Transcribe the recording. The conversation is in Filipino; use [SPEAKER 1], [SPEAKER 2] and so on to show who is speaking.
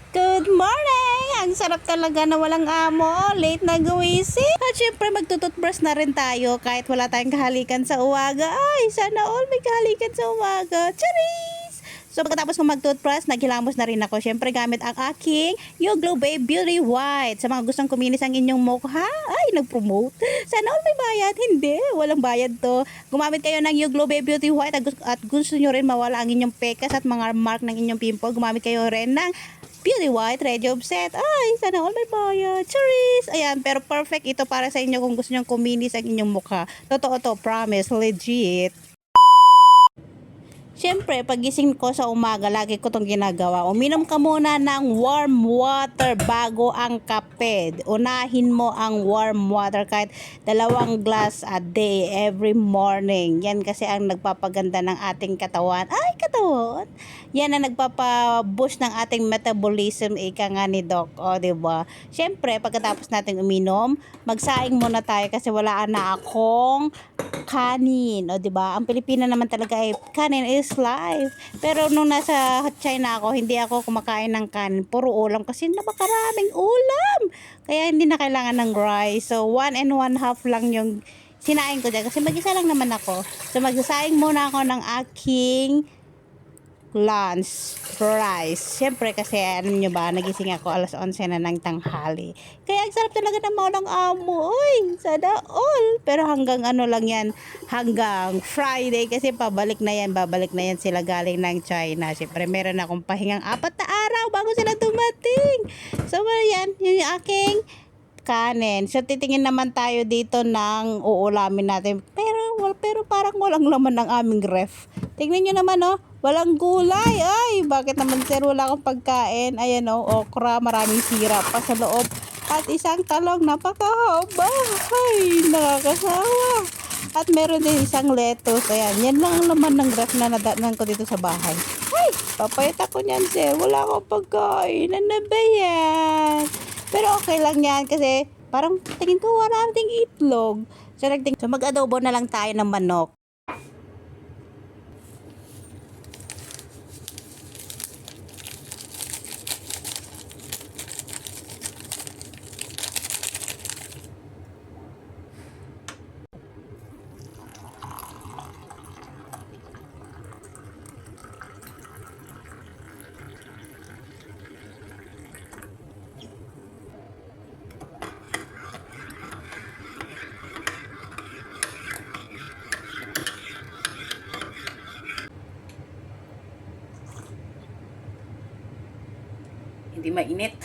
[SPEAKER 1] Good morning! Ang sarap talaga na walang amo. Late na guwising. At syempre magtututbrush na rin tayo kahit wala tayong kahalikan sa uwaga. Ay, sana all may kahalikan sa uwaga. Charis! So pagkatapos ko magtutbrush, naghilamos na rin ako. Syempre gamit ang aking You Glow Babe Beauty White. Sa mga gustong kuminis ang inyong mukha, ay nag-promote. Sana all may bayad. Hindi, walang bayad to. Gumamit kayo ng You Glow Babe Beauty White at gusto nyo rin mawala ang inyong pekas at mga mark ng inyong pimple. Gumamit kayo rin ng Beauty White Ready Set. Ay, sana all may bayad. Charis! Ayan, pero perfect ito para sa inyo kung gusto nyo kuminis ang inyong mukha. Totoo to, promise, legit. Siyempre, pagising ko sa umaga, lagi ko itong ginagawa. Uminom ka muna ng warm water bago ang kape. Unahin mo ang warm water kahit 2 glass a day every morning. Yan kasi ang nagpapaganda ng ating katawan. Ay, katawan! Yan ang nagpapaboost ng ating metabolism, ika nga ni Doc. O, diba? Siyempre, pagkatapos natin uminom, magsaing muna tayo kasi wala na akong kanin. O, diba? Ang Pilipina naman talaga ay kanin is life. Pero nung nasa China ako, hindi ako kumakain ng kanin. Puro ulam kasi napakaraming ulam. Kaya hindi na kailangan ng rice. So, 1 and 1/2 lang yung sinaing ko dyan. Kasi mag-isa lang naman ako. So, magsasaing muna ako ng aking lunch rice. Siyempre kasi alam nyo ba, nagising ako 11:00 na ng tanghali. Kaya ang sarap talaga ng mga ng amo. Uy, sana all. Pero hanggang ano lang yan, hanggang Friday kasi babalik na yan sila galing ng China. Siyempre meron akong pahingang 4 na araw bago sila dumating. So yan, yung aking kanin. So titingin naman tayo dito ng uulamin natin. Pero parang walang laman ng aming ref. Tingnan nyo naman, oh. Walang gulay. Ay, bakit naman sir wala akong pagkain? Ayan, oh, okra, maraming sirap pa sa loob. At isang talong, napakahaba. Ay, nakakasawa. At meron din isang lettuce. Ayan, yan lang ang laman ng ref na nadatnan ko dito sa bahay. Ay, papayat ako niyan sir. Wala akong pagkain. Ano ba yan? Pero okay lang yan kasi parang tingin ko wala ding itlog. So mag-adobo na lang tayo ng manok. Hindi mainit.